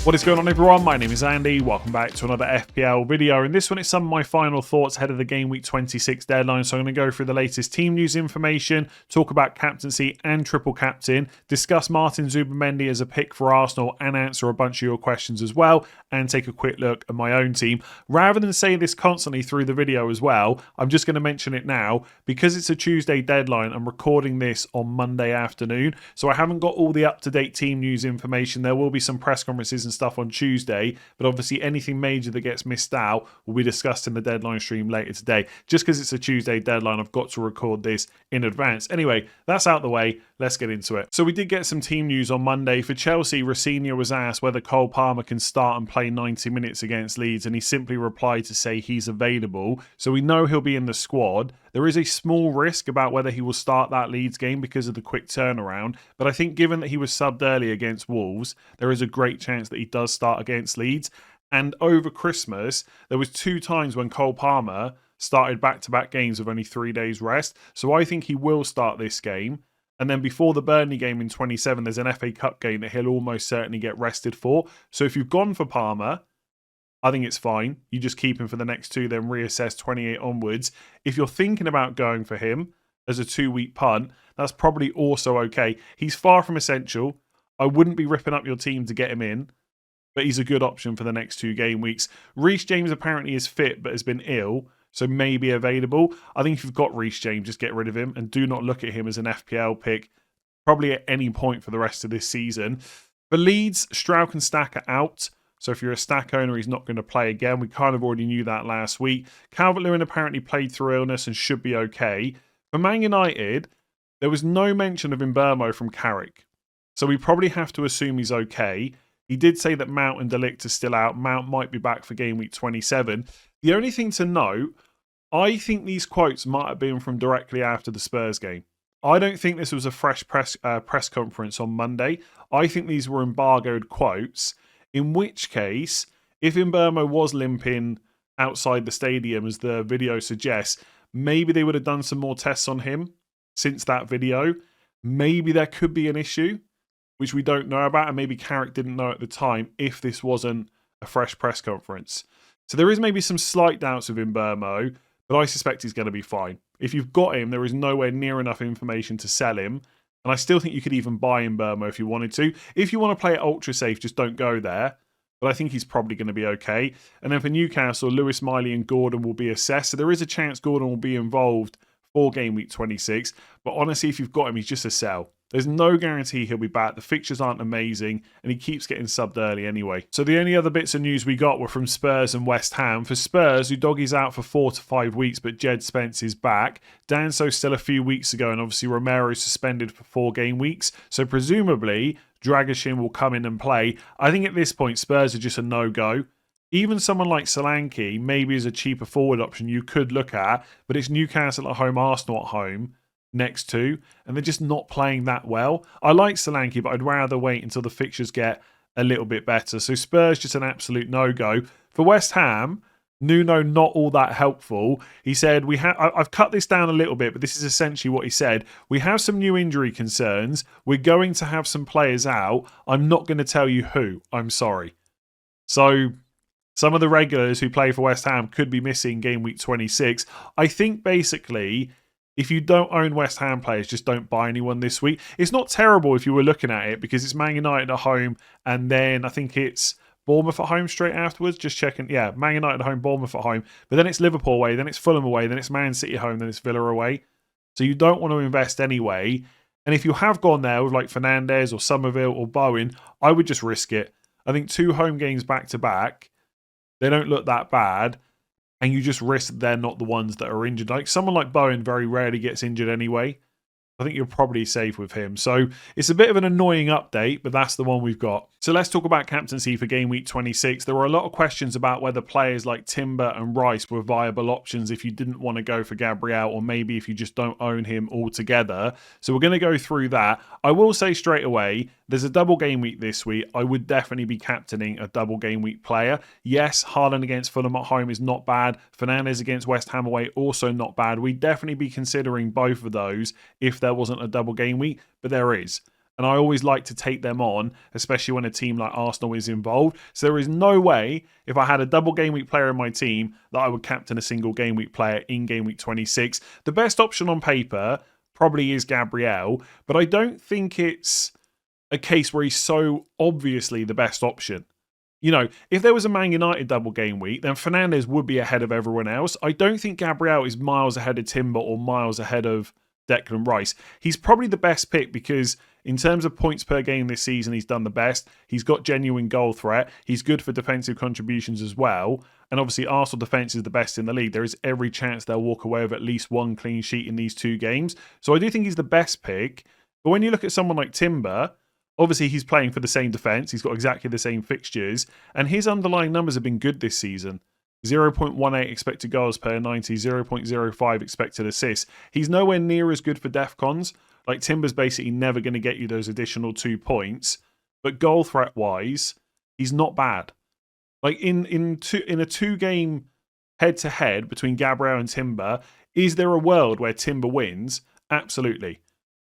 What is going on, everyone? My name is Andy. Welcome back to another FPL video. In this one, it's some of my final thoughts ahead of the Game Week 26 deadline. So I'm going to go through the latest team news information, talk about captaincy and triple captain, discuss Martin Zubimendi as a pick for Arsenal and answer a bunch of your questions as well, and take a quick look at my own team. Rather than say this constantly through the video as well, I'm just going to mention it now. Because it's a Tuesday deadline, I'm recording this on Monday afternoon. So I haven't got all the up-to-date team news information. There will be some press conferences and stuff on Tuesday, but obviously anything major that gets missed out will be discussed in the deadline stream later today. Just because it's a Tuesday deadline, I've got to record this in advance. Anyway, that's out the way. Let's get into it. So we did get some team news on Monday. For Chelsea, Rosenior was asked whether Cole Palmer can start and play 90 minutes against Leeds, and he simply replied to say he's available. So we know he'll be in the squad. There is a small risk about whether he will start that Leeds game because of the quick turnaround, but I think given that he was subbed early against Wolves, there is a great chance that he does start against Leeds. And over Christmas, there was 2 times when Cole Palmer started back-to-back games with only 3 days rest. So I think he will start this game. And then before the Burnley game in 27, there's an FA Cup game that he'll almost certainly get rested for. So if you've gone for Palmer, I think it's fine. You just keep him for the next 2, then reassess 28 onwards. If you're thinking about going for him as a 2-week punt, that's probably also okay. He's far from essential. I wouldn't be ripping up your team to get him in, but he's a good option for the next 2 game weeks. Reece James apparently is fit, but has been ill, so maybe available. I think if you've got Reece James, just get rid of him and do not look at him as an FPL pick, probably at any point for the rest of this season. For Leeds, Strauch and Stack are out. So if you're a Stack owner, he's not going to play again. We kind of already knew that last week. Calvert-Lewin apparently played through illness and should be okay. For Man United, there was no mention of Mbeumo from Carrick. So we probably have to assume he's okay. He did say that Mount and De Ligt are still out. Mount might be back for Game Week 27. The only thing to note, I think these quotes might have been from directly after the Spurs game. I don't think this was a fresh press conference on Monday. I think these were embargoed quotes. In which case, if Mbeumo was limping outside the stadium, as the video suggests, maybe they would have done some more tests on him since that video. Maybe there could be an issue, which we don't know about, and maybe Carrick didn't know at the time if this wasn't a fresh press conference. So there is maybe some slight doubts with Mbeumo, but I suspect he's going to be fine. If you've got him, there is nowhere near enough information to sell him. And I still think you could even buy Mbeumo if you wanted to. If you want to play it ultra safe, just don't go there. But I think he's probably going to be okay. And then for Newcastle, Lewis, Miley and Gordon will be assessed. So there is a chance Gordon will be involved for Game Week 26. But honestly, if you've got him, he's just a sell. There's no guarantee he'll be back. The fixtures aren't amazing, and he keeps getting subbed early anyway. So the only other bits of news we got were from Spurs and West Ham. For Spurs, Udogie's out for 4 to 5 weeks, but Jed Spence is back. Danso's still a few weeks ago, and obviously Romero's suspended for 4 game weeks. So presumably, Dragashin will come in and play. I think at this point, Spurs are just a no-go. Even someone like Solanke maybe is a cheaper forward option you could look at, but it's Newcastle at home, Arsenal at home next to, and they're just not playing that well. I like Solanke, but I'd rather wait until the fixtures get a little bit better. So Spurs just an absolute no-go. For West Ham, Nuno not all that helpful. He said, I've cut this down a little bit, but this is essentially what he said. We have some new injury concerns. We're going to have some players out. I'm not going to tell you who. I'm sorry. So some of the regulars who play for West Ham could be missing Game Week 26. I think basically, if you don't own West Ham players, just don't buy anyone this week. It's not terrible if you were looking at it because it's Man United at home and then I think it's Bournemouth at home straight afterwards. Just checking. Yeah, Man United at home, Bournemouth at home. But then it's Liverpool away, then it's Fulham away, then it's Man City at home, then it's Villa away. So you don't want to invest anyway. And if you have gone there with like Fernandes or Somerville or Bowen, I would just risk it. I think 2 home games back to back, they don't look that bad. And you just risk they're not the ones that are injured. Like someone like Bowen very rarely gets injured anyway. I think you're probably safe with him. So it's a bit of an annoying update, but that's the one we've got. So let's talk about captaincy for Game Week 26. There were a lot of questions about whether players like Timber and Rice were viable options if you didn't want to go for Gabriel, or maybe if you just don't own him altogether. So we're going to go through that. I will say straight away, there's a double game week this week. I would definitely be captaining a double game week player. Yes, Haaland against Fulham at home is not bad. Fernandes against West Ham away, also not bad. We'd definitely be considering both of those if there wasn't a double game week, but there is. And I always like to take them on, especially when a team like Arsenal is involved. So there is no way, if I had a double game week player in my team, that I would captain a single game week player in game week 26. The best option on paper probably is Gabriel, but I don't think it's a case where he's so obviously the best option. You know, if there was a Man United double game week, then Fernandes would be ahead of everyone else. I don't think Gabriel is miles ahead of Timber or miles ahead of Declan Rice. He's probably the best pick because in terms of points per game this season, he's done the best. He's got genuine goal threat. He's good for defensive contributions as well. And obviously, Arsenal defence is the best in the league. There is every chance they'll walk away with at least one clean sheet in these 2 games. So I do think he's the best pick. But when you look at someone like Timber, obviously he's playing for the same defence. He's got exactly the same fixtures. And his underlying numbers have been good this season. 0.18 expected goals per 90, 0.05 expected assists. He's nowhere near as good for DEFCONs. Like, Timber's basically never going to get you those additional 2 points. But goal threat-wise, he's not bad. Like, in a 2-game head-to-head between Gabriel and Timber, is there a world where Timber wins? Absolutely.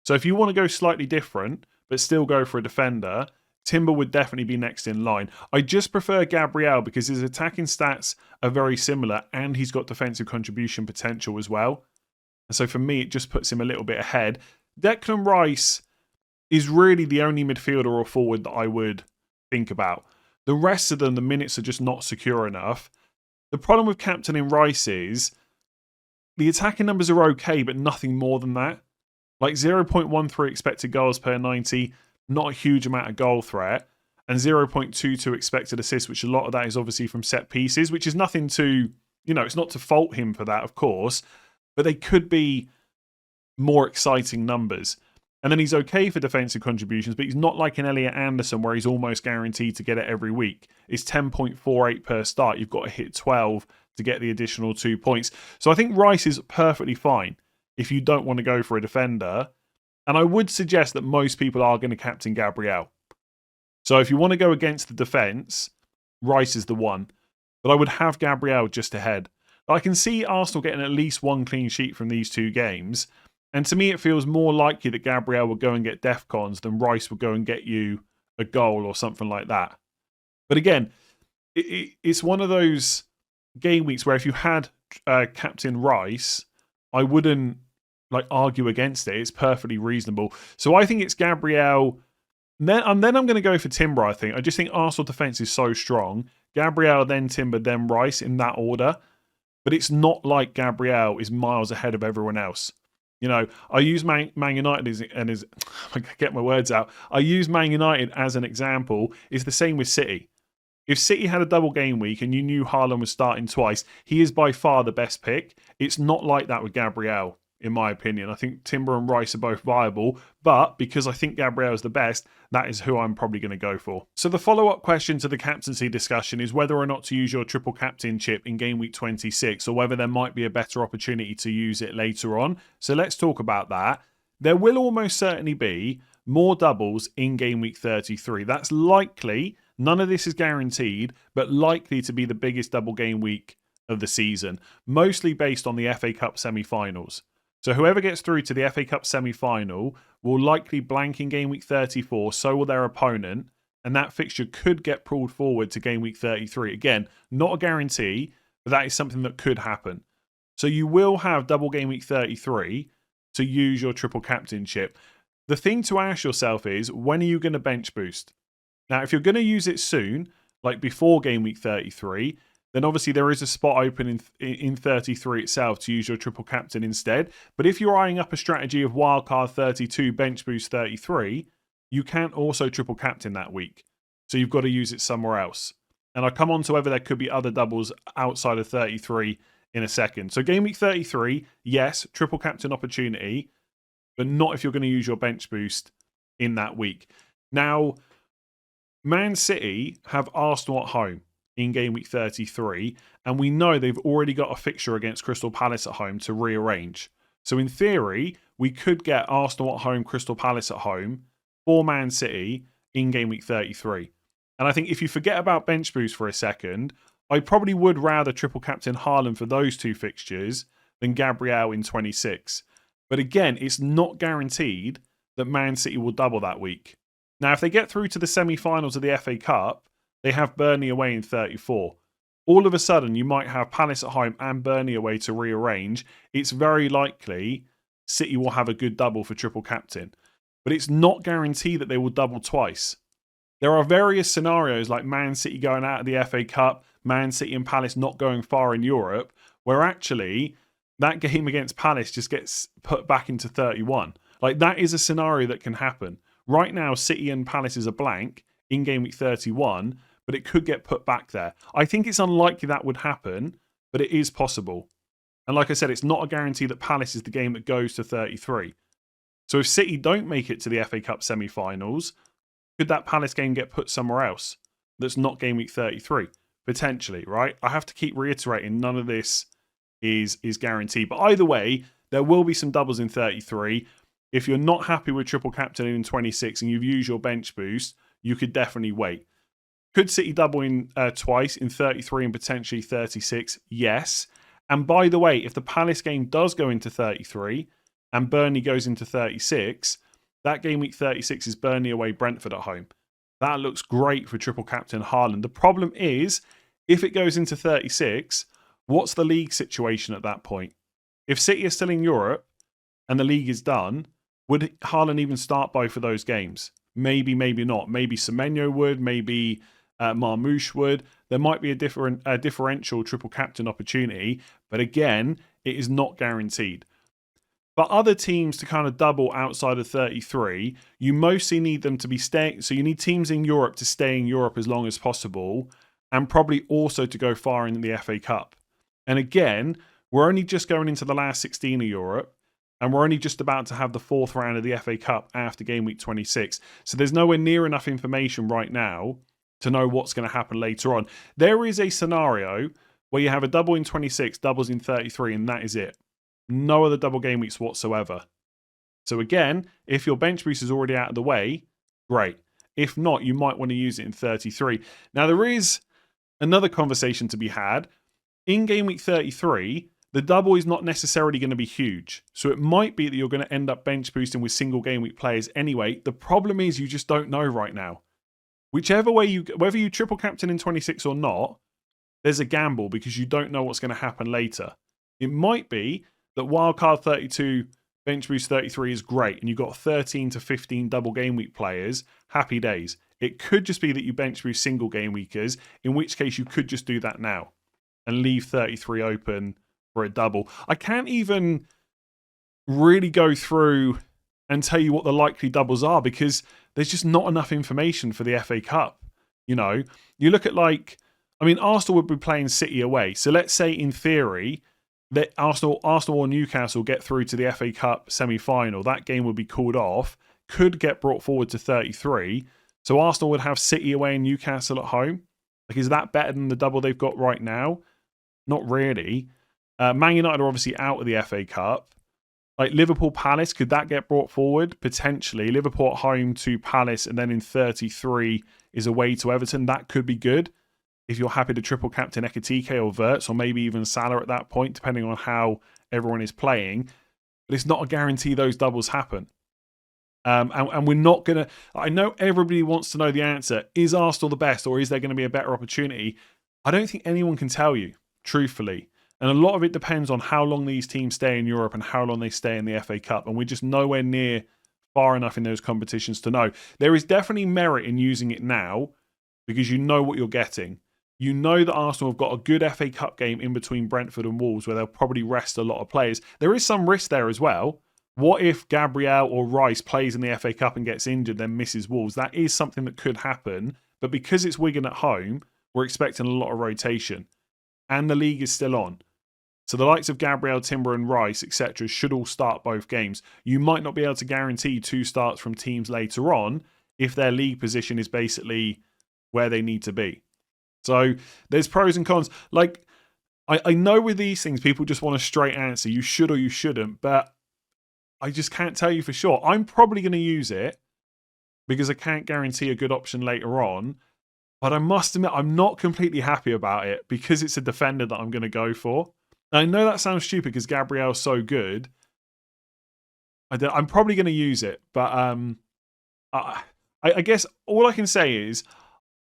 So if you want to go slightly different, but still go for a defender, Timber would definitely be next in line. I just prefer Gabriel because his attacking stats are very similar and he's got defensive contribution potential as well. And so for me, it just puts him a little bit ahead. Declan Rice is really the only midfielder or forward that I would think about. The rest of them, the minutes are just not secure enough. The problem with captaining Rice is the attacking numbers are okay, but nothing more than that. Like 0.13 expected goals per 90, not a huge amount of goal threat, and 0.22 expected assists, which a lot of that is obviously from set pieces, which is nothing to, it's not to fault him for that, of course, but they could be more exciting numbers. And then he's okay for defensive contributions, but he's not like an Elliot Anderson where he's almost guaranteed to get it every week. It's 10.48 per start. You've got to hit 12 to get the additional 2 points. So I think Rice is perfectly fine if you don't want to go for a defender. And I would suggest that most people are going to captain Gabriel. So if you want to go against the defence, Rice is the one. But I would have Gabriel just ahead. I can see Arsenal getting at least 1 clean sheet from these 2 games. And to me, it feels more likely that Gabriel will go and get DEFCONs than Rice will go and get you a goal or something like that. But again, it's one of those game weeks where if you had Captain Rice, I wouldn't argue against it. It's perfectly reasonable. So I think it's Gabriel. Then I'm going to go for Timber, I think. I just think Arsenal defence is so strong. Gabriel, then Timber, then Rice in that order. But it's not like Gabriel is miles ahead of everyone else. I use Man United as I get my words out. I use Man United as an example. It's the same with City. If City had a double game week and you knew Haaland was starting twice, he is by far the best pick. It's not like that with Gabriel, in my opinion. I think Timber and Rice are both viable, but because I think Gabriel is the best, that is who I'm probably going to go for. So the follow-up question to the captaincy discussion is whether or not to use your triple captain chip in game week 26 or whether there might be a better opportunity to use it later on. So let's talk about that. There will almost certainly be more doubles in game week 33. That's likely, none of this is guaranteed, but likely to be the biggest double game week of the season, mostly based on the FA Cup semi-finals. So whoever gets through to the FA Cup semi-final will likely blank in game week 34, so will their opponent, and that fixture could get pulled forward to game week 33. Again, not a guarantee, but that is something that could happen. So you will have double game week 33 to use your triple captainship. The thing to ask yourself is, when are you going to bench boost? Now, if you're going to use it soon, like before game week 33, then obviously there is a spot open in 33 itself to use your triple captain instead. But if you're eyeing up a strategy of wildcard 32, bench boost 33, you can't also triple captain that week. So you've got to use it somewhere else. And I'll come on to whether there could be other doubles outside of 33 in a second. So game week 33, yes, triple captain opportunity, but not if you're going to use your bench boost in that week. Now, Man City have Arsenal at home in game week 33, and we know they've already got a fixture against Crystal Palace at home to rearrange. So in theory, we could get Arsenal at home, Crystal Palace at home for Man City in game week 33. And I think if you forget about bench boost for a second, I probably would rather triple captain Haaland for those 2 fixtures than Gabriel in 26. But again, it's not guaranteed that Man City will double that week. Now, if they get through to the semi-finals of the FA Cup, they have Burnley away in 34. All of a sudden, you might have Palace at home and Burnley away to rearrange. It's very likely City will have a good double for triple captain. But it's not guaranteed that they will double twice. There are various scenarios like Man City going out of the FA Cup, Man City and Palace not going far in Europe, where actually that game against Palace just gets put back into 31. Like, that is a scenario that can happen. Right now, City and Palace is a blank in game week 31, but it could get put back there. I think it's unlikely that would happen, but it is possible. And like I said, it's not a guarantee that Palace is the game that goes to 33. So if City don't make it to the FA Cup semi-finals, could that Palace game get put somewhere else that's not game week 33? Potentially, right? I have to keep reiterating none of this is guaranteed. But either way, there will be some doubles in 33. If you're not happy with triple captain in 26 and you've used your bench boost, you could definitely wait. Could City double in twice in 33 and potentially 36? Yes. And by the way, if the Palace game does go into 33 and Burnley goes into 36, that game week 36 is Burnley away, Brentford at home. That looks great for triple captain Haaland. The problem is, if it goes into 36, what's the league situation at that point? If City is still in Europe and the league is done, would Haaland even start both of those games? Maybe, maybe not. Maybe Semenyo would, maybe Marmoush would. There might be a differential triple captain opportunity, but again, it is not guaranteed. But other teams to kind of double outside of 33, you mostly need them to be staying. So you need teams in Europe to stay in Europe as long as possible, and probably also to go far in the FA Cup. And again, we're only just going into the last 16 of Europe, and we're only just about to have the fourth round of the FA Cup after game week 26. So there's nowhere near enough information right now to know what's going to happen later on. There is a scenario where you have a double in 26, doubles in 33, and that is it. No other double game weeks whatsoever. So again, if your bench boost is already out of the way, great. If not, you might want to use it in 33. Now, there is another conversation to be had. In game week 33, the double is not necessarily going to be huge. So it might be that you're going to end up bench boosting with single game week players anyway. The problem is you just don't know right now. Whichever way whether you triple captain in 26 or not, there's a gamble because you don't know what's going to happen later. It might be that wildcard 32, bench boost 33 is great and you've got 13 to 15 double game week players, happy days. It could just be that you bench boost single game weekers, in which case you could just do that now and leave 33 open for a double. I can't even really go through and tell you what the likely doubles are because there's just not enough information for the FA Cup. You know, you look at Arsenal would be playing City away. So let's say in theory that Arsenal or Newcastle get through to the FA Cup semi-final. That game would be called off, could get brought forward to 33. So Arsenal would have City away and Newcastle at home. Like, is that better than the double they've got right now? Not really. Man United are obviously out of the FA Cup. Like Liverpool Palace, could that get brought forward? Potentially. Liverpool at home to Palace and then in 33 is away to Everton. That could be good if you're happy to triple captain Ekitike or Wirtz or maybe even Salah at that point, depending on how everyone is playing. But it's not a guarantee those doubles happen. And we're not going to... I know everybody wants to know the answer. Is Arsenal the best or is there going to be a better opportunity? I don't think anyone can tell you, truthfully. And a lot of it depends on how long these teams stay in Europe and how long they stay in the FA Cup. And we're just nowhere near far enough in those competitions to know. There is definitely merit in using it now because you know what you're getting. You know that Arsenal have got a good FA Cup game in between Brentford and Wolves where they'll probably rest a lot of players. There is some risk there as well. What if Gabriel or Rice plays in the FA Cup and gets injured, then misses Wolves? That is something that could happen. But because it's Wigan at home, we're expecting a lot of rotation. And the league is still on. So the likes of Gabriel, Timber and Rice, etc. should all start both games. You might not be able to guarantee 2 starts from teams later on if their league position is basically where they need to be. So there's pros and cons. Like, I know with these things, people just want a straight answer. You should or you shouldn't. But I just can't tell you for sure. I'm probably going to use it because I can't guarantee a good option later on. But I must admit, I'm not completely happy about it because it's a defender that I'm going to go for. I know that sounds stupid because Gabriel's so good, I'm probably going to use it, but I guess all I can say is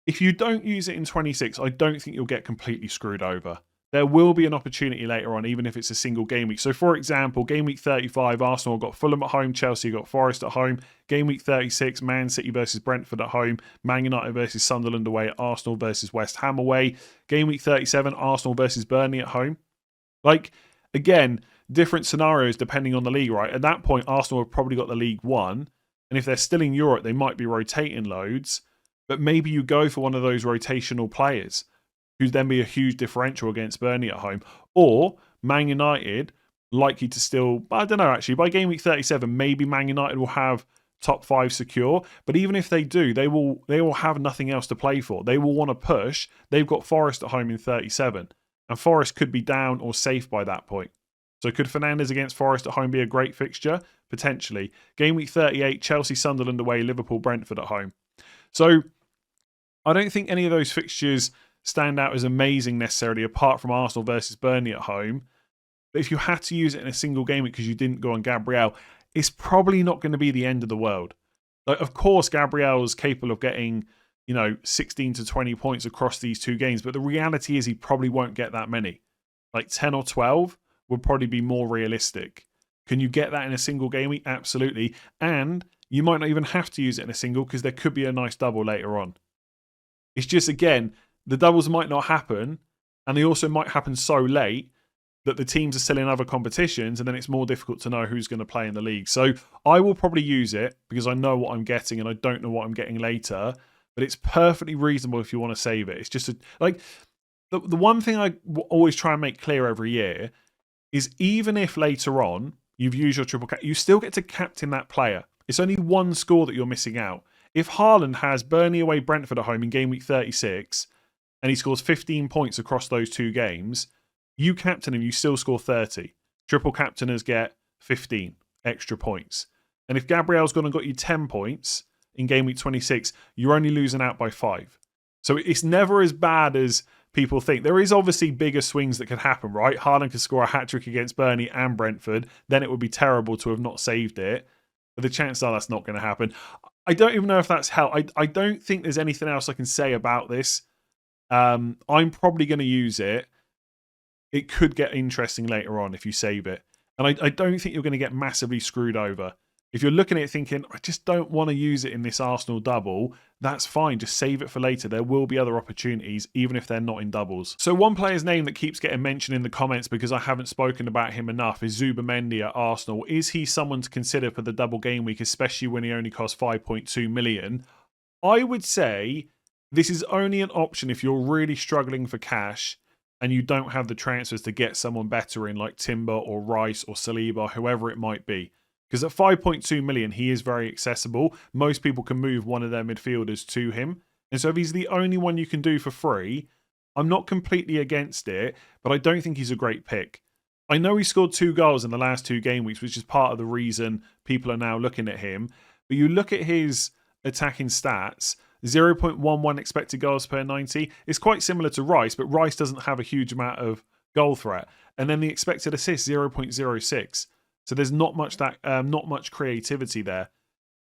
if you don't use it in 26, I don't think you'll get completely screwed over. There will be an opportunity later on, even if it's a single game week. So, for example, game week 35, Arsenal got Fulham at home, Chelsea got Forest at home. Game week 36, Man City versus Brentford at home, Man United versus Sunderland away, Arsenal versus West Ham away. Game week 37, Arsenal versus Burnley at home. Like, again, different scenarios depending on the league, right? At that point, Arsenal have probably got the league won. And if they're still in Europe, they might be rotating loads. But maybe you go for one of those rotational players who'd then be a huge differential against Burnley at home. Or Man United, likely to still, I don't know actually, by game week 37, maybe Man United will have top 5 secure. But even if they do, they will have nothing else to play for. They will want to push. They've got Forest at home in 37. And Forest could be down or safe by that point. So could Fernandes against Forest at home be a great fixture? Potentially. Game week 38, Chelsea, Sunderland away, Liverpool, Brentford at home. So I don't think any of those fixtures stand out as amazing necessarily, apart from Arsenal versus Burnley at home. But if you had to use it in a single game because you didn't go on Gabriel, it's probably not going to be the end of the world. Like, of course, Gabriel is capable of getting, 16 to 20 points across these two games, but the reality is he probably won't get that many. Like 10 or 12 would probably be more realistic. Can you get that in a single game week? Absolutely. And you might not even have to use it in a single because there could be a nice double later on. It's just, again, the doubles might not happen, and they also might happen so late that the teams are still in other competitions, and then it's more difficult to know who's going to play in the league. So I will probably use it because I know what I'm getting and I don't know what I'm getting later, but it's perfectly reasonable if you want to save it. It's just the one thing I always try and make clear every year is even if later on you've used your triple cap, you still get to captain that player. It's only one score that you're missing out. If Haaland has Burnley away, Brentford at home in game week 36, and he scores 15 points across those two games, you captain him, you still score 30. Triple captainers get 15 extra points. And if Gabriel's gone and got you 10 points in game week 26, you're only losing out by 5. So it's never as bad as people think. There is obviously bigger swings that could happen, right? Haaland could score a hat-trick against Burnley and Brentford. Then it would be terrible to have not saved it. But the chances are that's not going to happen. I don't even know if that's how. I don't think there's anything else I can say about this. I'm probably going to use it. It could get interesting later on if you save it. And I don't think you're going to get massively screwed over. If you're looking at it thinking, I just don't want to use it in this Arsenal double, that's fine. Just save it for later. There will be other opportunities, even if they're not in doubles. So one player's name that keeps getting mentioned in the comments because I haven't spoken about him enough is Zubimendi at Arsenal. Is he someone to consider for the double game week, especially when he only costs 5.2 million? I would say this is only an option if you're really struggling for cash and you don't have the transfers to get someone better in like Timber or Rice or Saliba, whoever it might be. Because at 5.2 million, he is very accessible. Most people can move one of their midfielders to him. And so if he's the only one you can do for free, I'm not completely against it, but I don't think he's a great pick. I know he scored 2 goals in the last 2 game weeks, which is part of the reason people are now looking at him. But you look at his attacking stats, 0.11 expected goals per 90. It's quite similar to Rice, but Rice doesn't have a huge amount of goal threat. And then the expected assists, 0.06. So there's not much creativity there.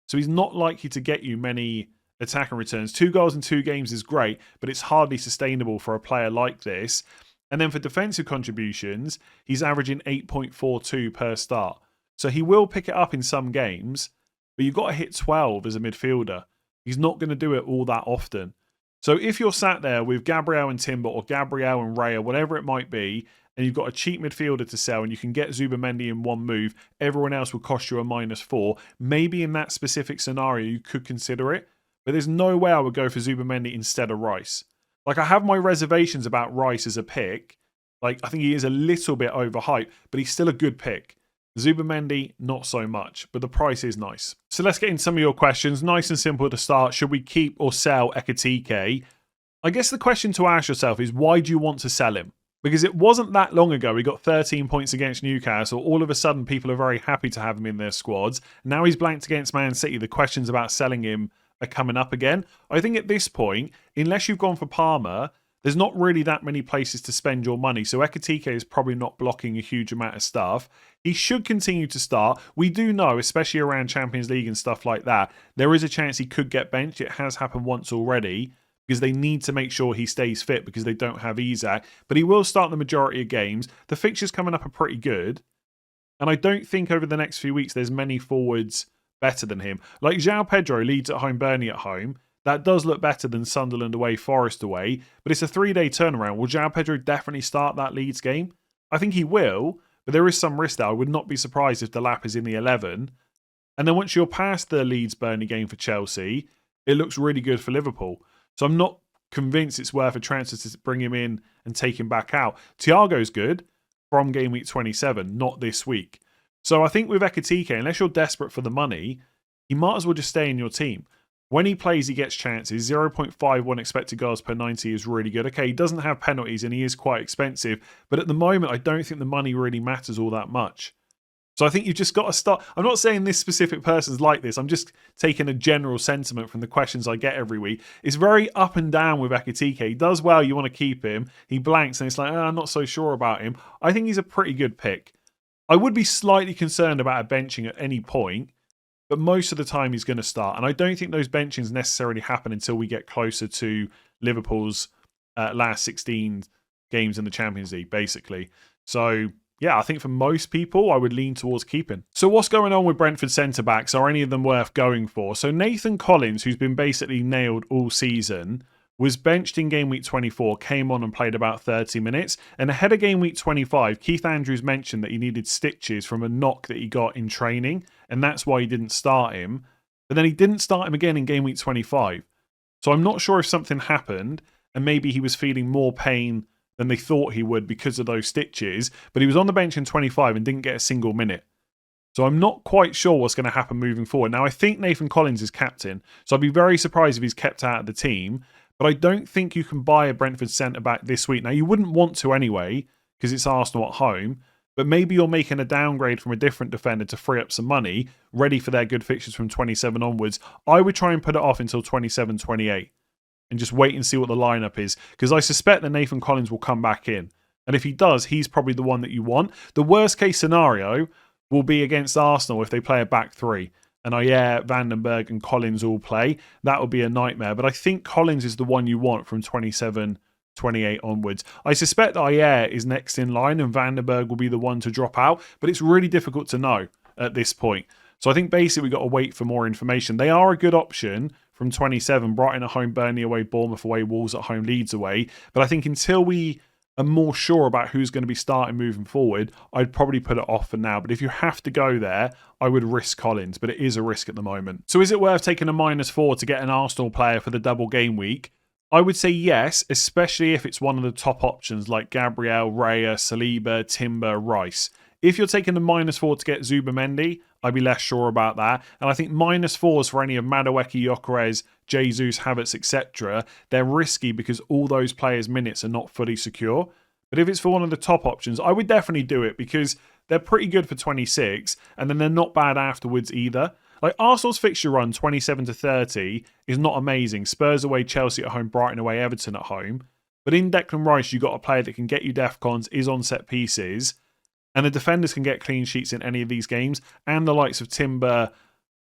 So he's not likely to get you many attacking returns. 2 goals in 2 games is great, but it's hardly sustainable for a player like this. And then for defensive contributions, he's averaging 8.42 per start. So he will pick it up in some games, but you've got to hit 12 as a midfielder. He's not going to do it all that often. So if you're sat there with Gabriel and Timber or Gabriel and Ray or whatever it might be, and you've got a cheap midfielder to sell and you can get Zubimendi in one move, everyone else will cost you a -4. Maybe in that specific scenario, you could consider it, but there's no way I would go for Zubimendi instead of Rice. Like, I have my reservations about Rice as a pick. Like, I think he is a little bit overhyped, but he's still a good pick. Zubimendi, not so much, but the price is nice. So let's get into some of your questions. Nice and simple to start. Should we keep or sell Ekitike? I guess the question to ask yourself is, why do you want to sell him? Because it wasn't that long ago he got 13 points against Newcastle. All of a sudden, people are very happy to have him in their squads. Now he's blanked against Man City. The questions about selling him are coming up again. I think at this point, unless you've gone for Palmer, there's not really that many places to spend your money. So Ekitike is probably not blocking a huge amount of stuff. He should continue to start. We do know, especially around Champions League and stuff like that, there is a chance he could get benched. It has happened once already because they need to make sure he stays fit because they don't have Isak. But he will start the majority of games. The fixtures coming up are pretty good. And I don't think over the next few weeks there's many forwards better than him. Like João Pedro, Leeds at home, Burnley at home. That does look better than Sunderland away, Forest away. But it's a 3-day turnaround. Will João Pedro definitely start that Leeds game? I think he will. But there is some risk there. I would not be surprised if the lap is in the 11. And then once you're past the Leeds-Burnley game for Chelsea, it looks really good for Liverpool. So I'm not convinced it's worth a transfer to bring him in and take him back out. Thiago's good from game week 27, not this week. So I think with Ekitike, unless you're desperate for the money, you might as well just stay in your team. When he plays, he gets chances. 0.51 expected goals per 90 is really good. Okay, he doesn't have penalties and he is quite expensive. But at the moment, I don't think the money really matters all that much. So I think you've just got to start. I'm not saying this specific person's like this. I'm just taking a general sentiment from the questions I get every week. It's very up and down with Ekitike. He does well, you want to keep him. He blanks and it's like, I'm not so sure about him. I think he's a pretty good pick. I would be slightly concerned about a benching at any point, but most of the time he's going to start. And I don't think those benchings necessarily happen until we get closer to Liverpool's last 16 games in the Champions League, basically. So yeah, I think for most people, I would lean towards keeping. So what's going on with Brentford centre-backs? Are any of them worth going for? So Nathan Collins, who's been basically nailed all season, was benched in game week 24, came on and played about 30 minutes. And ahead of game week 25, Keith Andrews mentioned that he needed stitches from a knock that he got in training, and that's why he didn't start him. But then he didn't start him again in game week 25. So I'm not sure if something happened, and maybe he was feeling more pain than they thought he would because of those stitches, but he was on the bench in 25 and didn't get a single minute. So I'm not quite sure what's going to happen moving forward. Now, I think Nathan Collins is captain, so I'd be very surprised if he's kept out of the team, but I don't think you can buy a Brentford centre-back this week. Now, you wouldn't want to anyway, because it's Arsenal at home, but maybe you're making a downgrade from a different defender to free up some money, ready for their good fixtures from 27 onwards. I would try and put it off until 27, 28. And just wait and see what the lineup is. Because I suspect that Nathan Collins will come back in. And if he does, he's probably the one that you want. The worst case scenario will be against Arsenal if they play a back three. And Ayer, Vandenberg and Collins all play. That would be a nightmare. But I think Collins is the one you want from 27, 28 onwards. I suspect that Ayer is next in line and Vandenberg will be the one to drop out. But it's really difficult to know at this point. So I think basically we've got to wait for more information. They are a good option from 27, Brighton at home, Burnley away, Bournemouth away, Wolves at home, Leeds away. But I think until we are more sure about who's going to be starting moving forward, I'd probably put it off for now. But if you have to go there, I would risk Collins, but it is a risk at the moment. So is it worth taking a -4 to get an Arsenal player for the double game week? I would say yes, especially if it's one of the top options like Gabriel, Raya, Saliba, Timber, Rice. If you're taking the -4 to get Zubimendi, I'd be less sure about that. And I think -4s for any of Madueke, Gyökeres, Jesus, Havertz, etc., they're risky because all those players' minutes are not fully secure. But if it's for one of the top options, I would definitely do it because they're pretty good for 26 and then they're not bad afterwards either. Like Arsenal's fixture run 27 to 30 is not amazing. Spurs away, Chelsea at home, Brighton away, Everton at home. But in Declan Rice, you've got a player that can get you DEFCONs, is on set pieces. And the defenders can get clean sheets in any of these games. And the likes of Timber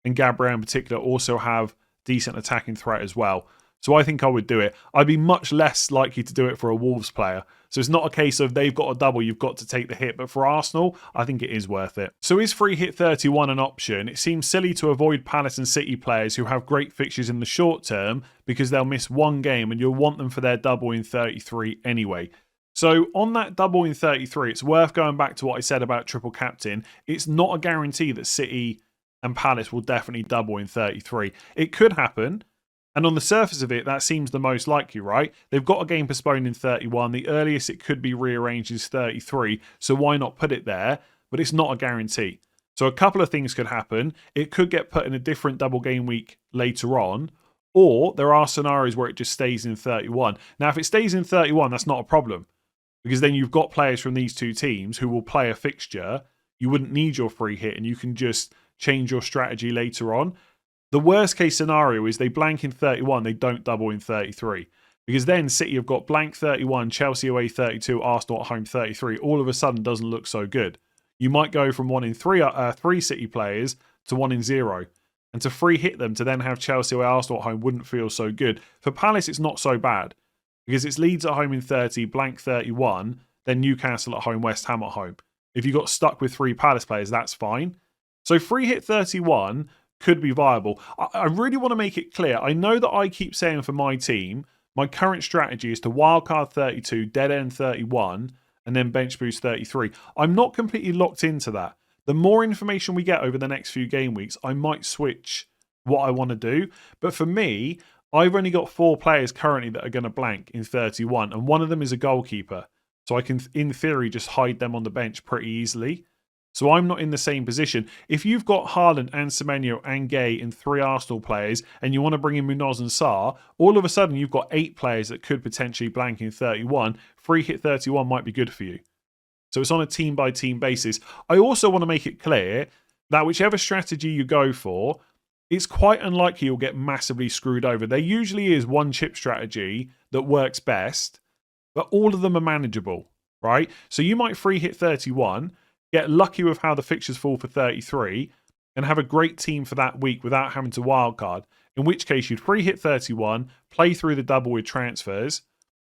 and Gabriel in particular also have decent attacking threat as well. So I think I would do it. I'd be much less likely to do it for a Wolves player. So it's not a case of they've got a double, you've got to take the hit. But for Arsenal, I think it is worth it. So is free hit 31 an option? It seems silly to avoid Palace and City players who have great fixtures in the short term because they'll miss one game and you'll want them for their double in 33 anyway. So on that double in 33, it's worth going back to what I said about triple captain. It's not a guarantee that City and Palace will definitely double in 33. It could happen. And on the surface of it, that seems the most likely, right? They've got a game postponed in 31. The earliest it could be rearranged is 33. So why not put it there? But it's not a guarantee. So a couple of things could happen. It could get put in a different double game week later on. Or there are scenarios where it just stays in 31. Now, if it stays in 31, that's not a problem. Because then you've got players from these two teams who will play a fixture. You wouldn't need your free hit and you can just change your strategy later on. The worst case scenario is they blank in 31, they don't double in 33. Because then City have got blank 31, Chelsea away 32, Arsenal at home 33. All of a sudden doesn't look so good. You might go from one in three City players to 1 in 0. And to free hit them to then have Chelsea away, Arsenal at home wouldn't feel so good. For Palace, it's not so bad. Because it's Leeds at home in 30, blank 31, then Newcastle at home, West Ham at home. If you got stuck with 3 Palace players, that's fine. So free hit 31 could be viable. I really want to make it clear. I know that I keep saying for my team, my current strategy is to wildcard 32, dead end 31, and then bench boost 33. I'm not completely locked into that. The more information we get over the next few game weeks, I might switch what I want to do. But for me, I've only got 4 players currently that are going to blank in 31, and one of them is a goalkeeper. So I can, in theory, just hide them on the bench pretty easily. So I'm not in the same position. If you've got Haaland and Semenyo and Gay in 3 Arsenal players and you want to bring in Munoz and Sarr, all of a sudden you've got 8 players that could potentially blank in 31. Free hit 31 might be good for you. So it's on a team-by-team basis. I also want to make it clear that whichever strategy you go for, it's quite unlikely you'll get massively screwed over. There usually is one chip strategy that works best, but all of them are manageable, right? So you might free hit 31, get lucky with how the fixtures fall for 33, and have a great team for that week without having to wildcard. In which case you'd free hit 31, play through the double with transfers,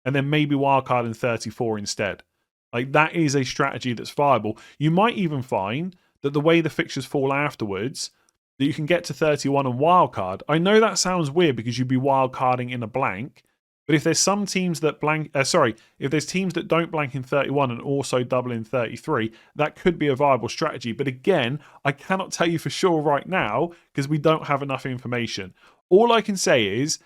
and then maybe wildcard in 34 instead. Like, that is a strategy that's viable. You might even find that the way the fixtures fall afterwards, that you can get to 31 and wildcard. I know that sounds weird because you'd be wildcarding in a blank, but if there's some teams that if there's teams that don't blank in 31 and also double in 33, that could be a viable strategy. But again, I cannot tell you for sure right now because we don't have enough information. All I can say is,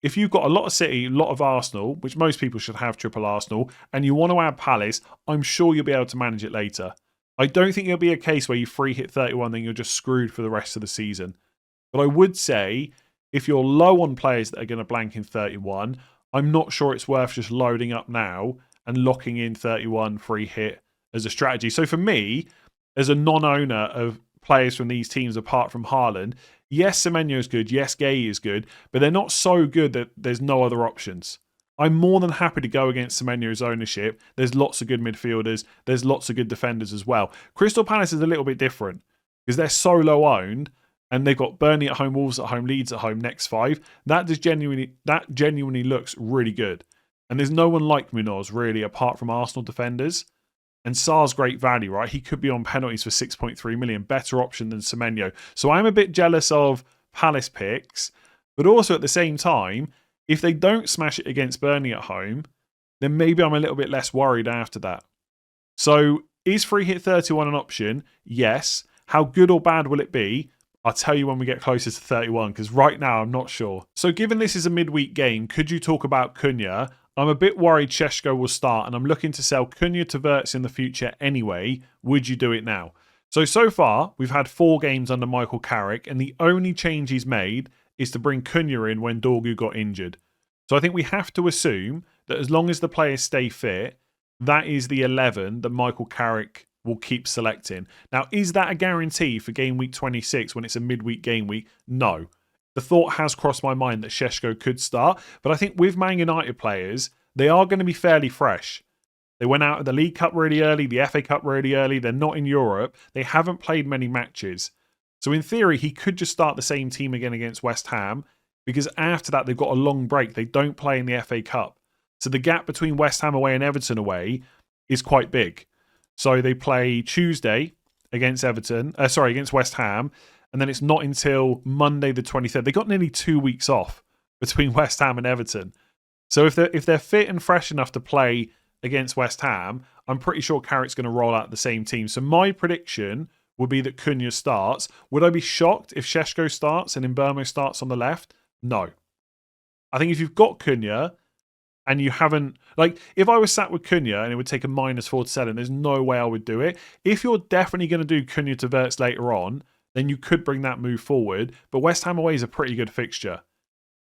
if you've got a lot of City, a lot of Arsenal, which most people should have triple Arsenal, and you want to add Palace, I'm sure you'll be able to manage it later. I don't think it'll be a case where you free hit 31, then you're just screwed for the rest of the season. But I would say, if you're low on players that are going to blank in 31, I'm not sure it's worth just loading up now and locking in 31 free hit as a strategy. So for me, as a non-owner of players from these teams apart from Haaland, yes, Semenyo is good, yes, Gay is good, but they're not so good that there's no other options. I'm more than happy to go against Semenyo's ownership. There's lots of good midfielders. There's lots of good defenders as well. Crystal Palace is a little bit different because they're so low owned and they've got Burnley at home, Wolves at home, Leeds at home, next 5. That genuinely looks really good. And there's no one like Munoz really apart from Arsenal defenders. And Sarr's great value, right? He could be on penalties for 6.3 million. Better option than Semenyo. So I'm a bit jealous of Palace picks, but also at the same time, if they don't smash it against Burnley at home, then maybe I'm a little bit less worried after that. So is free hit 31 an option? Yes. How good or bad will it be? I'll tell you when we get closer to 31, because right now I'm not sure. So given this is a midweek game, could you talk about Cunha? I'm a bit worried Šeško will start, and I'm looking to sell Cunha to Wirtz in the future anyway. Would you do it now? So far, we've had 4 games under Michael Carrick, and the only change he's made is to bring Cunha in when Dorgu got injured. So I think we have to assume that as long as the players stay fit, that is the 11 that Michael Carrick will keep selecting. Now, is that a guarantee for game week 26 when it's a midweek game week? No. The thought has crossed my mind that Šeško could start, but I think with Man United players, they are going to be fairly fresh. They went out of the League Cup really early, the FA Cup really early, they're not in Europe, they haven't played many matches. So in theory, he could just start the same team again against West Ham, because after that they've got a long break, they don't play in the FA Cup. So the gap between West Ham away and Everton away is quite big. So they play Tuesday against against West Ham, and then it's not until Monday the 23rd. They got nearly 2 weeks off between West Ham and Everton. So if they're fit and fresh enough to play against West Ham, I'm pretty sure Carrick's going to roll out the same team. So my prediction would be that Cunha starts. Would I be shocked if Šeško starts and Mbeumo starts on the left? No. I think if you've got Cunha and you haven't... Like, if I was sat with Cunha and it would take a -4 to sell him, there's no way I would do it. If you're definitely going to do Cunha to Wirtz later on, then you could bring that move forward. But West Ham away is a pretty good fixture.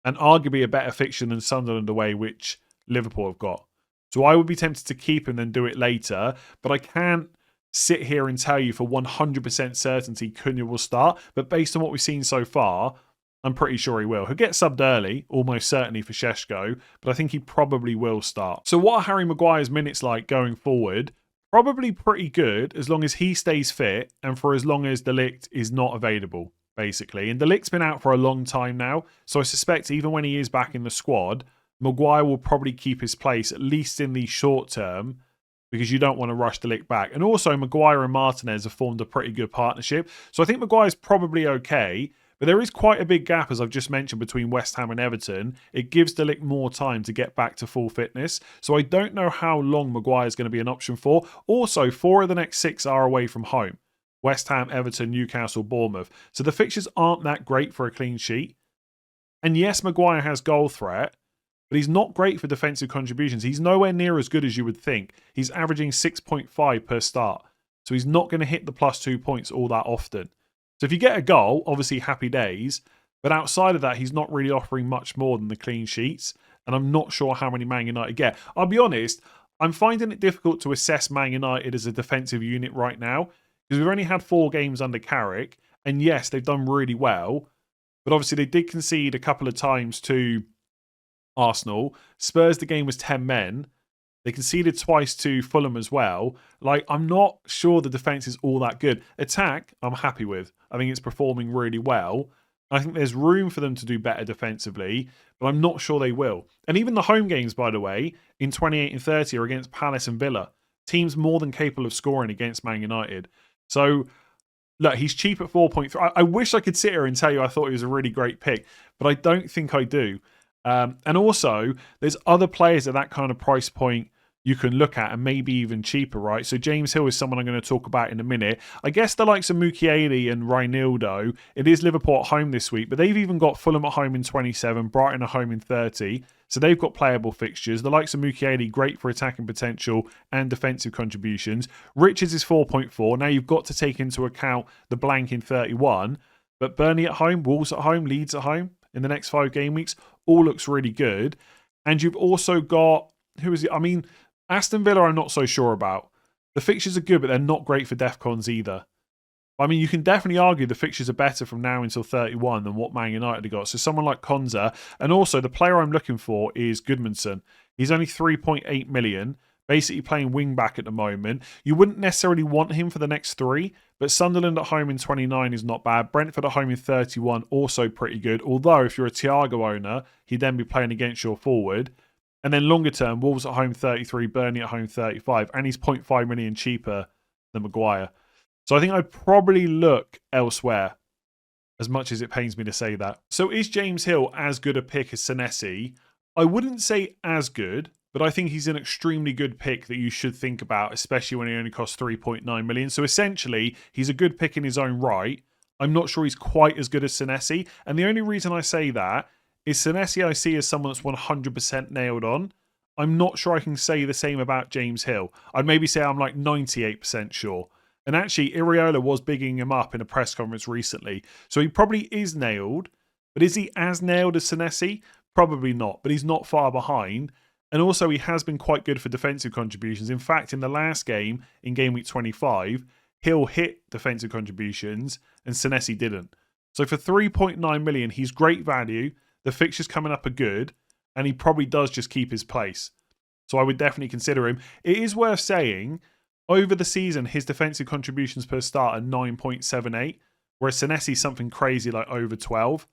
And arguably a better fixture than Sunderland away, which Liverpool have got. So I would be tempted to keep him and then do it later. But I can't sit here and tell you for 100% certainty Cunha will start. But based on what we've seen so far, I'm pretty sure he will. He'll get subbed early, almost certainly for Šeško, but I think he probably will start. So what are Harry Maguire's minutes like going forward? Probably pretty good as long as he stays fit and for as long as De Ligt is not available, basically. And De Ligt's been out for a long time now, so I suspect even when he is back in the squad, Maguire will probably keep his place, at least in the short term, because you don't want to rush De Ligt back. And also, Maguire and Martinez have formed a pretty good partnership. So I think Maguire's probably okay, but there is quite a big gap, as I've just mentioned, between West Ham and Everton. It gives De Ligt more time to get back to full fitness. So I don't know how long Maguire's going to be an option for. Also, 4 of the next 6 are away from home. West Ham, Everton, Newcastle, Bournemouth. So the fixtures aren't that great for a clean sheet. And yes, Maguire has goal threat, but he's not great for defensive contributions. He's nowhere near as good as you would think. He's averaging 6.5 per start. So he's not going to hit the +2 points all that often. So if you get a goal, obviously happy days. But outside of that, he's not really offering much more than the clean sheets. And I'm not sure how many Man United get. I'll be honest, I'm finding it difficult to assess Man United as a defensive unit right now. Because we've only had 4 games under Carrick. And yes, they've done really well. But obviously they did concede a couple of times to Arsenal. Spurs, the game was 10 men. They conceded twice to Fulham as well. Like, I'm not sure the defence is all that good. Attack, I'm happy with. I think it's performing really well. I think there's room for them to do better defensively, but I'm not sure they will. And even the home games, by the way, in 28 and 30 are against Palace and Villa. Teams more than capable of scoring against Man United. So, look, he's cheap at 4.3. I wish I could sit here and tell you I thought he was a really great pick, but I don't think I do. And also, there's other players at that kind of price point you can look at, and maybe even cheaper, right? So James Hill is someone I'm going to talk about in a minute. I guess the likes of Mukiele and Reinildo, it is Liverpool at home this week, but they've even got Fulham at home in 27, Brighton at home in 30. So they've got playable fixtures. The likes of Mukiele, great for attacking potential and defensive contributions. Richards is 4.4. Now you've got to take into account the blank in 31. But Burnley at home, Wolves at home, Leeds at home in the next 5 game weeks, all looks really good. And you've also got, who is it? I mean, Aston Villa I'm not so sure about. The fixtures are good, but they're not great for DEFCONs either. I mean, you can definitely argue the fixtures are better from now until 31 than what Man United have got. So someone like Konza, and also the player I'm looking for is Goodmanson. He's only 3.8 million, basically playing wing back at the moment. You wouldn't necessarily want him for the next 3, but Sunderland at home in 29 is not bad. Brentford at home in 31, also pretty good. Although if you're a Thiago owner, he'd then be playing against your forward. And then longer term, Wolves at home 33, Burnley at home 35, and he's 0.5 million cheaper than Maguire. So I think I'd probably look elsewhere, as much as it pains me to say that. So is James Hill as good a pick as Senesi? I wouldn't say as good, but I think he's an extremely good pick that you should think about, especially when he only costs 3.9 million. So essentially, he's a good pick in his own right. I'm not sure he's quite as good as Senesi. And the only reason I say that is Senesi I see as someone that's 100% nailed on. I'm not sure I can say the same about James Hill. I'd maybe say I'm like 98% sure. And actually, Iraola was bigging him up in a press conference recently. So he probably is nailed. But is he as nailed as Senesi? Probably not. But he's not far behind. And also, he has been quite good for defensive contributions. In fact, in the last game, in Game Week 25, Hill hit defensive contributions and Senesi didn't. So for 3.9 million, he's great value. The fixtures coming up are good, and he probably does just keep his place. So I would definitely consider him. It is worth saying, over the season, his defensive contributions per start are 9.78, whereas Senesi's something crazy like over 12.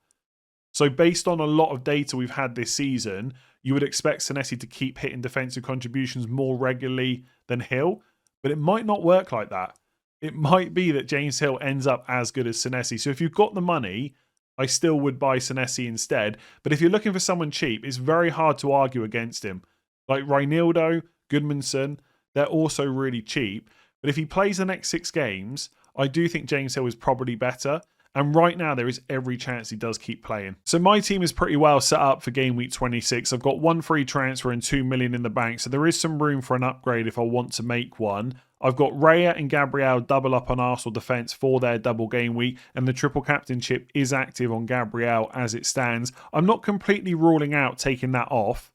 So based on a lot of data we've had this season, you would expect Senesi to keep hitting defensive contributions more regularly than Hill, but it might not work like that. It might be that James Hill ends up as good as Senesi. So if you've got the money, I still would buy Senesi instead. But if you're looking for someone cheap, it's very hard to argue against him. Like Reinildo, Goodmanson, they're also really cheap. But if he plays the next 6 games, I do think James Hill is probably better. And right now, there is every chance he does keep playing. So my team is pretty well set up for Game Week 26. I've got 1 free transfer and 2 million in the bank. So there is some room for an upgrade if I want to make one. I've got Raya and Gabriel double up on Arsenal defence for their double game week, and the triple captainship is active on Gabriel as it stands. I'm not completely ruling out taking that off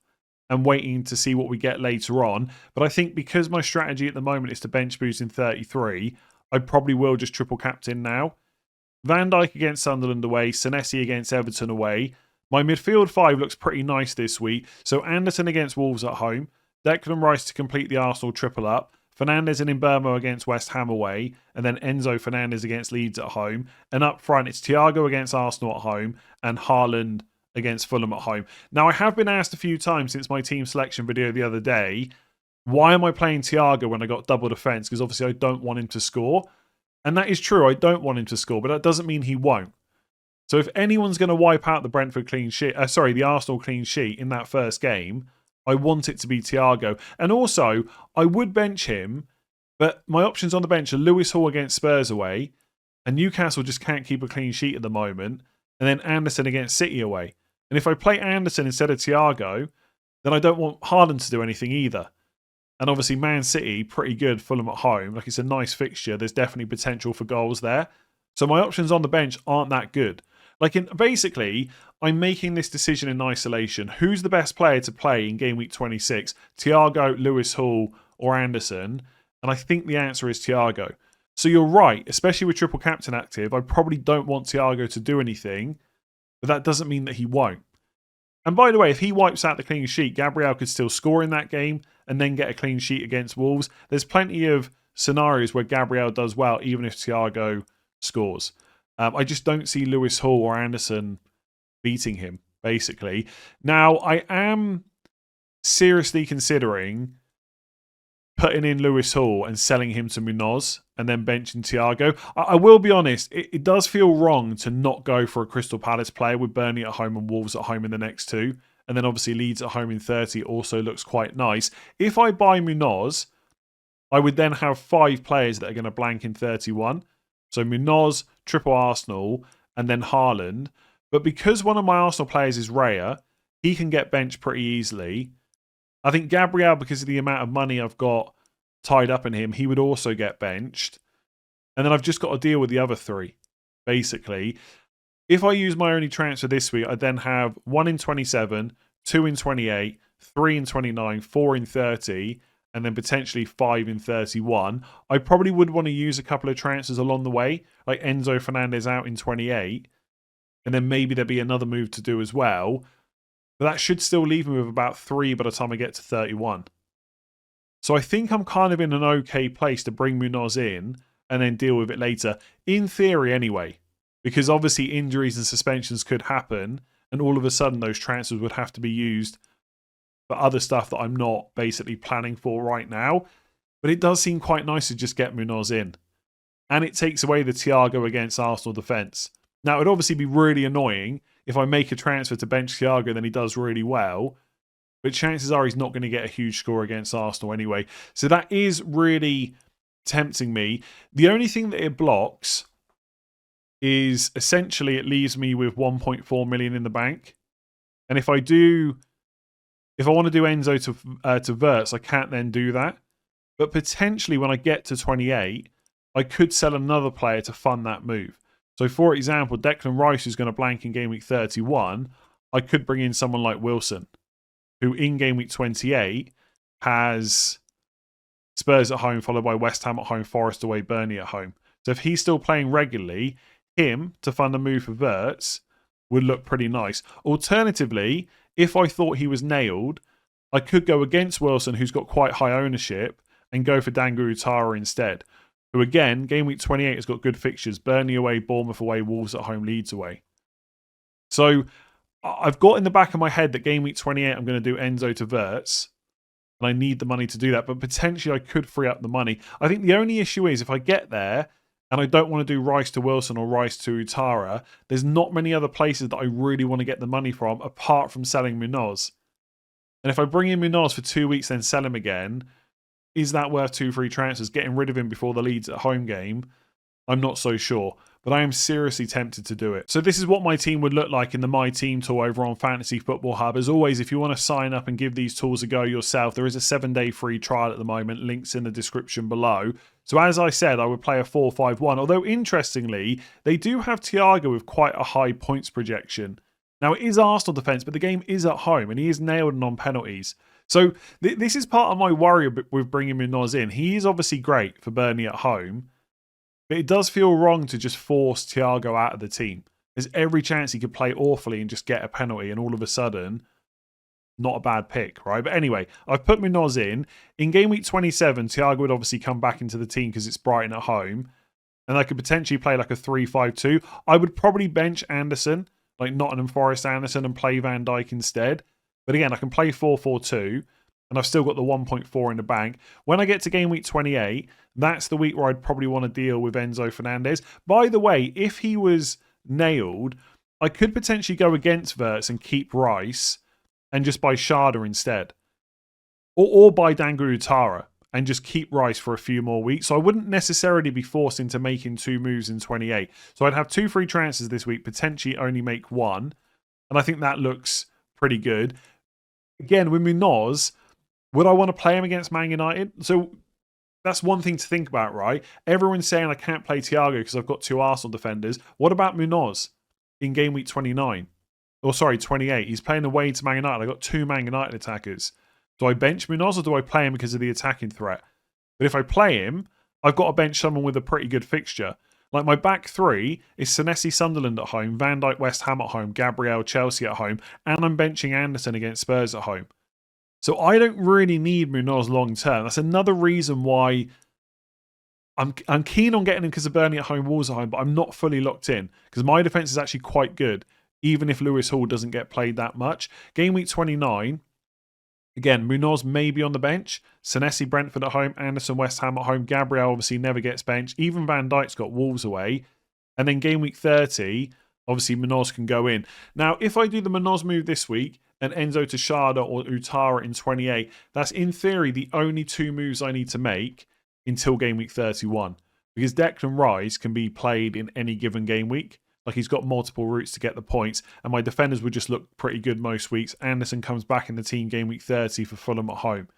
and waiting to see what we get later on, but I think because my strategy at the moment is to bench boost in 33, I probably will just triple captain now. Van Dijk against Sunderland away, Senesi against Everton away. My midfield 5 looks pretty nice this week. So Anderson against Wolves at home, Declan Rice to complete the Arsenal triple up, Fernandes and Mbeumo against West Ham away, and then Enzo Fernandez against Leeds at home. And up front, it's Thiago against Arsenal at home and Haaland against Fulham at home. Now, I have been asked a few times since my team selection video the other day, why am I playing Thiago when I got double defence? Because obviously I don't want him to score. And that is true, I don't want him to score, but that doesn't mean he won't. So if anyone's going to wipe out the Brentford clean sheet, the Arsenal clean sheet in that first game, I want it to be Thiago. And also, I would bench him, but my options on the bench are Lewis Hall against Spurs away, and Newcastle just can't keep a clean sheet at the moment, and then Anderson against City away. And if I play Anderson instead of Thiago, then I don't want Haaland to do anything either. And obviously Man City, pretty good, Fulham at home. Like, it's a nice fixture. There's definitely potential for goals there. So my options on the bench aren't that good. Basically, I'm making this decision in isolation. Who's the best player to play in game week 26? Thiago, Lewis Hall, or Anderson? And I think the answer is Thiago. So you're right, especially with triple captain active, I probably don't want Thiago to do anything, but that doesn't mean that he won't. And by the way, if he wipes out the clean sheet, Gabriel could still score in that game and then get a clean sheet against Wolves. There's plenty of scenarios where Gabriel does well, even if Thiago scores. I just don't see Lewis Hall or Anderson beating him, basically. Now, I am seriously considering putting in Lewis Hall and selling him to Munoz and then benching Thiago. I will be honest, it does feel wrong to not go for a Crystal Palace player with Burnley at home and Wolves at home in the next two. And then obviously Leeds at home in 30 also looks quite nice. If I buy Munoz, I would then have 5 players that are going to blank in 31. So Munoz, triple Arsenal, and then Haaland. But because one of my Arsenal players is Raya, he can get benched pretty easily. I think Gabriel, because of the amount of money I've got tied up in him, he would also get benched. And then I've just got to deal with the other 3, basically. If I use my only transfer this week, I then have 1 in 27, 2 in 28, 3 in 29, 4 in 30, and then potentially 5 in 31. I probably would want to use a couple of transfers along the way, like Enzo Fernandez out in 28, and then maybe there'd be another move to do as well. But that should still leave me with about 3 by the time I get to 31. So I think I'm kind of in an okay place to bring Munoz in and then deal with it later. In theory, anyway. Because obviously injuries and suspensions could happen, and all of a sudden those transfers would have to be used for other stuff that I'm not basically planning for right now. But it does seem quite nice to just get Munoz in. And it takes away the Thiago against Arsenal defence. Now, it would obviously be really annoying if I make a transfer to bench Thiago and then he does really well. But chances are he's not going to get a huge score against Arsenal anyway. So that is really tempting me. The only thing that it blocks is essentially it leaves me with 1.4 million in the bank. And if I want to do Enzo to Verts, I can't then do that. But potentially when I get to 28, I could sell another player to fund that move. So for example, Declan Rice, who's going to blank in game week 31, I could bring in someone like Wilson, who in game week 28 has Spurs at home, followed by West Ham at home, Forest away, Burnley at home. So if he's still playing regularly, him to fund a move for Verts would look pretty nice. Alternatively, if I thought he was nailed, I could go against Wilson, who's got quite high ownership, and go for Dangu Utara instead, who again, game week 28 has got good fixtures. Burnley away, Bournemouth away, Wolves at home, Leeds away. So I've got in the back of my head that game week 28 I'm going to do Enzo to Verts, and I need the money to do that, but potentially I could free up the money. I think the only issue is if I get there and I don't want to do Rice to Wilson or Rice to Utara, there's not many other places that I really want to get the money from apart from selling Munoz. And if I bring in Munoz for 2 weeks then sell him again, is that worth 2 free transfers? Getting rid of him before the Leeds at home game, I'm not so sure. But I am seriously tempted to do it. So this is what my team would look like in the My Team tool over on Fantasy Football Hub. As always, if you want to sign up and give these tools a go yourself, there is a 7-day free trial at the moment. Links in the description below. So as I said, I would play a 4-5-1. Although interestingly, they do have Thiago with quite a high points projection. Now it is Arsenal defence, but the game is at home and he is nailed on penalties. So this is part of my worry with bringing Munoz in. He is obviously great for Burnley at home. But it does feel wrong to just force Thiago out of the team. There's every chance he could play awfully and just get a penalty, and all of a sudden, not a bad pick, right? But anyway, I've put Munoz in. In game week 27, Thiago would obviously come back into the team because it's Brighton at home. And I could potentially play like a 3-5-2. I would probably bench Anderson, like Nottingham Forest Anderson, and play Van Dijk instead. But again, I can play 4-4-2, and I've still got the 1.4 in the bank. When I get to game week 28, that's the week where I'd probably want to deal with Enzo Fernandez. By the way, if he was nailed, I could potentially go against Wirtz and keep Rice and just buy Sharda instead. Or buy Dangu Utara and just keep Rice for a few more weeks. So I wouldn't necessarily be forced into making 2 moves in 28. So I'd have 2 free transfers this week, potentially only make 1. And I think that looks pretty good. Again, with Munoz, would I want to play him against Man United? So that's one thing to think about, right? Everyone's saying I can't play Thiago because I've got 2 Arsenal defenders. What about Munoz in game week 29? Or sorry, 28. He's playing away to Man United. I've got 2 Man United attackers. Do I bench Munoz or do I play him because of the attacking threat? But if I play him, I've got to bench someone with a pretty good fixture. Like my back 3 is Senesi Sunderland at home, Van Dijk West Ham at home, Gabriel Chelsea at home, and I'm benching Anderson against Spurs at home. So I don't really need Munoz long term. That's another reason why I'm keen on getting him because of Burnley at home, Wolves at home, but I'm not fully locked in because my defence is actually quite good, even if Lewis Hall doesn't get played that much. Game week 29, again, Munoz may be on the bench. Senesi Brentford at home, Anderson West Ham at home. Gabriel obviously never gets benched. Even Van Dijk's got Wolves away. And then game week 30, obviously Munoz can go in. Now, if I do the Munoz move this week and Enzo to Sharda or Utara in 28, that's in theory the only 2 moves I need to make until game week 31. Because Declan Rice can be played in any given game week. Like he's got multiple routes to get the points, and my defenders would just look pretty good most weeks. Anderson comes back in the team game week 30 for Fulham at home.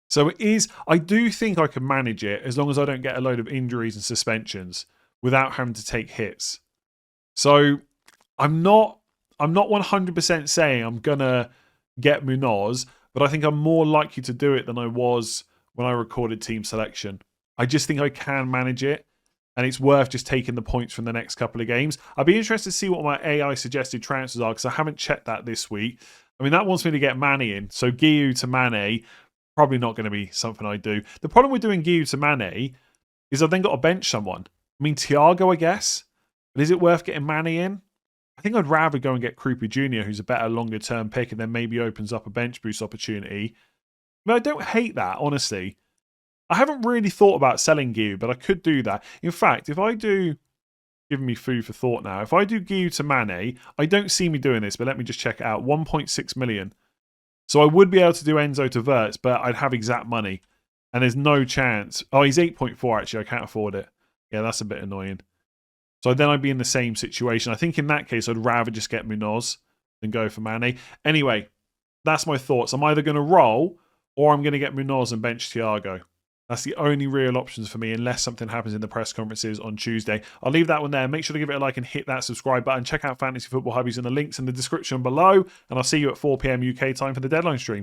So it is, I do think I can manage it as long as I don't get a load of injuries and suspensions without having to take hits. So I'm not 100% saying I'm gonna get Munoz, but I think I'm more likely to do it than I was when I recorded team selection. I just think I can manage it. And it's worth just taking the points from the next couple of games. I'd be interested to see what my AI suggested transfers are because I haven't checked that this week. I mean, that wants me to get Mane in. So Guiu to Mane, probably not going to be something I do. The problem with doing Guiu to Mane is I've then got to bench someone. I mean, Thiago, I guess. But is it worth getting Mane in? I think I'd rather go and get Krupa Jr., who's a better longer-term pick, and then maybe opens up a bench boost opportunity. But I don't hate that, honestly. I haven't really thought about selling Guiu, but I could do that. In fact, if I do, giving me food for thought now, if I do Guiu to Mane, I don't see me doing this, but let me just check it out. 1.6 million. So I would be able to do Enzo to Wirtz, but I'd have exact money. And there's no chance. Oh, he's 8.4 actually. I can't afford it. Yeah, that's a bit annoying. So then I'd be in the same situation. I think in that case, I'd rather just get Munoz than go for Mane. Anyway, that's my thoughts. I'm either going to roll or I'm going to get Munoz and bench Thiago. That's the only real options for me unless something happens in the press conferences on Tuesday. I'll leave that one there. Make sure to give it a like and hit that subscribe button. Check out Fantasy Football Hubbies in the links in the description below. And I'll see you at 4 PM UK time for the deadline stream.